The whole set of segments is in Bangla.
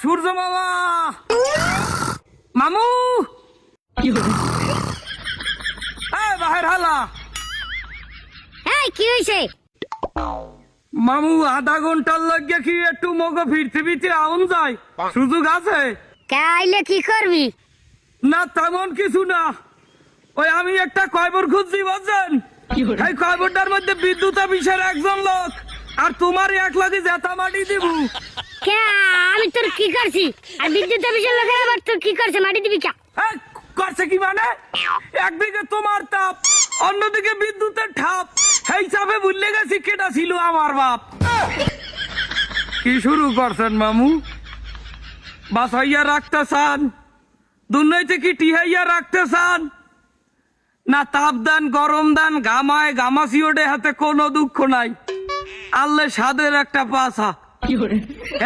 সূর্য মামা মামু বাহির হালা কি হয়েছে? মামু আধা ঘন্টার লাগে কি একটু মগো ফিরতে ফিরতে আউন যায় সুযোগ আছে? আইলে কি করবি? না তেমন কিছু না, ওই আমি একটা কয়বর খুঁজছি বুঝছেন, এই কয়বরটার মধ্যে বিদ্যুৎ অফিসের একজন লোক আর তোমার এক লাগে জেতা মাটি দিব। আমি তোর কি করছি? আর বিদ্যুৎ অফিসের লোকের আবার তোর কি করছে? মাটি দিবি কে? করছে কি মানে? একদিকে তোমার তাপ, অন্যদিকে বিদ্যুতের ঠাপ, এই চাপে ভুললে গেছি কেটা ছিল আমার বাপ। কি শুরু করছেন মামু? বাসাইয়া রাখতে চান? দুর্নৈতে কি টিহাইয়া রাখতে চান? না তাপ দেন গরম দেন গামায় গামাসি ওঠে হাতে কোনো দুঃখ নাই, আল্লে সাদের একটা পাশা।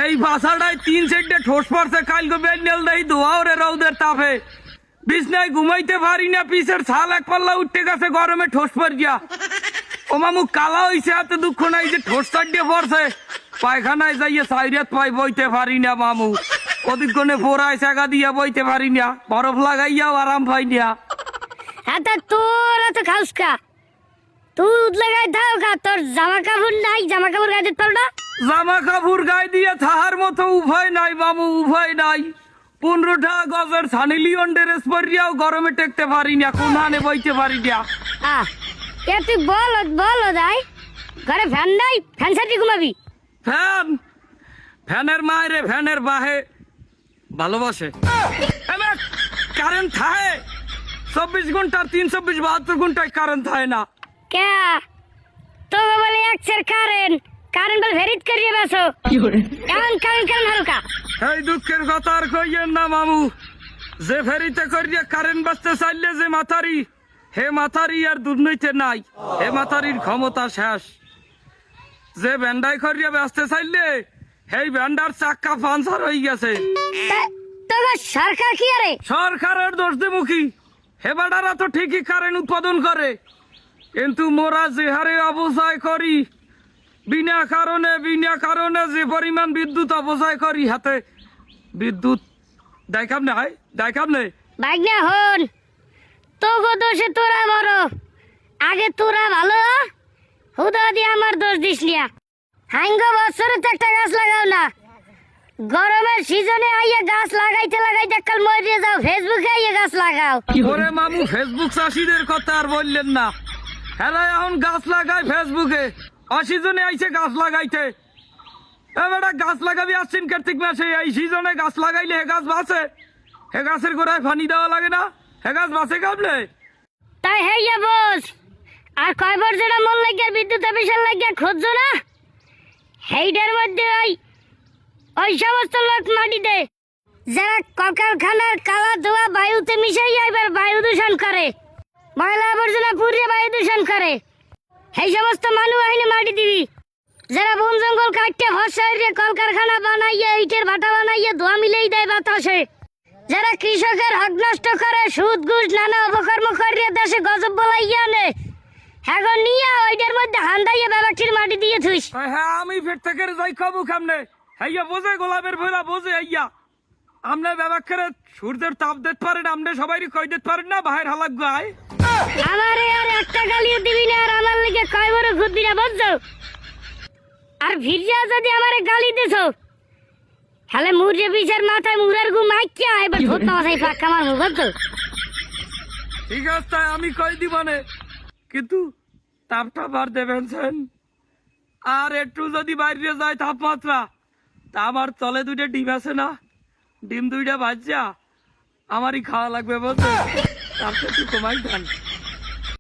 এই পাশাটাই 3 সেন্টে ঠোস পড়ছে কালকে বেন্ডেল দেই ধোয়া ওরে রৌদের তাপে বিছনায় ঘুমাইতে পারি না, পিছের ছাল এক পাল্লা উঠতে গেছে গরমে ঠোস পর গিয়া। ও মামু কালা হইছে হাতে দুঃখ নাই যে ঠোস চাটিয়ে পড়ছে, পায়খানায় যাইয়ে সাইরাত পাই বইতে পারি না মামু, অধিকক্ষণে পোড়ায় চাকা দিয়া বইতে পারি না, বরফ লাগাইয়াও আরাম পাই না। তোর এত খাউস কা? তুই লাগাই দাও কা? তোর জামা কাপড় নাই? জামা কাপড় গায়ে দিতে পারো না? জামা কাপড় গায়ে দিয়ে থাহার মতো উভয় নাই মামু, উভয় নাই। 15টা গজের সানি লিওন ড্রেস পরিয়াও গরমে টেকতে পারি না, কোনহানে বইতে পারি না। তুই বল দাই ঘরে ফ্যান নাই? ফ্যান সাথে ঘুমাবি? ফ্যানের মায়েরে ফ্যানের বাহে ভালোবাসে। কারেন্ট থাকে 24 ঘন্টা 372 ঘন্টায় কারেন্ট থাকে না। কে তো বলে একসের কারেন্ট বল ভেরিট করিয়ে বসো কেমন হালকা। এই দুঃখের কথা আর কইয়েন না মামু, যে ফেরিতে করিয়া কারেন্ট বাঁচতে চাইলে যে মাথারি, হে মাথারি আর দুর্নীতি নাই, হে মাথারির ক্ষমতা শেষ। যে ব্যান্ডাই করিয়া বাঁচতে চাইলে সেই ব্যান্ডার চাক্কা পাঞ্চার হয়ে গেছে। সরকার কি আরে? সরকারের দোষ দেবুকি, হে বেটারা তো ঠিকই কারেন্ট উৎপাদন করে, কিন্তু মোরা যে হারে অবচয় করি, বিনা কারণে যে পরিমাণ বিদ্যুৎ অপচয় করি, হাতে বিদ্যুৎ দেখাম না বাইক না হন তো দোষে তোরা মরো, আগে তোরা ভালো হুদা দিয়ে আমার দোষ দিস নিয়া। হাঙ্গ বছরে তো একটা গাছ লাগাও না, গরমের সিজনে আইয়া গাছ লাগাইতে কাল মরিয়ে যাও, ফেসবুকে আইয়া গাছ লাগাও। ওরে মামু ফেসবুক চাষিদের কথা আর বললেন না, হেলা এখন গাছ লাগায় ফেসবুকে, অসিজনে আইছে গাছ লাগাইতে। এবার গাছ লাগাবি আসছেন কার্তিক মাসে, এই সিজনে গাছ লাগাইলে হে গাছ বাঁচে, হে গাছের গোড়ায় পানি দেওয়া লাগে না, হে গাছ বাঁচে কামলে। তাই হেইয়া বস আর কয়বার যেটা মন লাগিয়া বিদ্যুৎ অফিসের লাগিয়া খুঁজছো না, হেইটার মধ্যে ওই সমস্ত লোক মাটি দেয় যারা কলকারখানার কালা ধোয়া বায়ুতে মিশাইয়া এবার বায়ু দূষণ করে, ময়লা আবর্জনা পুড়িয়ে বায়ু দূষণ করে, সেই সমস্ত মানুষ আইনে মাটি দিবি। যারা বন জঙ্গল কাটতে ফসলে কলকারখানা বানাইয়ে ইটের ভাটা বানাইয়ে ধোয়া মিলেই দেয় বাতাসে, যারা কৃষকের হক নষ্ট করে সুদ ঘুষ নানা অপকর্ম করিয়ে দেশে গজব বলাইয়া নে, এখন নিয়ে ওইটার মধ্যে হান্দাইয়া ব্যাপারটির মাটি দিয়ে থুইস। হ্যাঁ আমি ফের থেকে যাই খাবো খামনে, হইয়া বোঝে গোলাপের ভোলা বোঝে হইয়া আমনে ব্যবহার করে সূর্যের তাপ দিতে পারেন, আমনে সবাই কই দিতে পারেন না বাহির হালাক গায়। আমারে আর একটা গালিও দিবি না, আর আমার লিগে কয় বড় ঘুরবি না বুঝছো? আর ভিড়িয়া যদি আমারে গালি দিছো তাহলে মুরজে বিচার মাথায় মুরার গু মাইকিয়া এবার ধরতে মাথায় ফাঁকা আমার মুখ বুঝছো? ঠিক আছে তাই আমি কই দিবানে, কিন্তু তাপটা বার দেবেন আর একটু যদি বাইরে যায় তাপমাত্রা, তা আমার তলে 2টা ডিম আছে না, ডিম 2টা বাজ্যা আমারই খাওয়া লাগবে বুঝছো, তাপটা একটু কমাই দেন।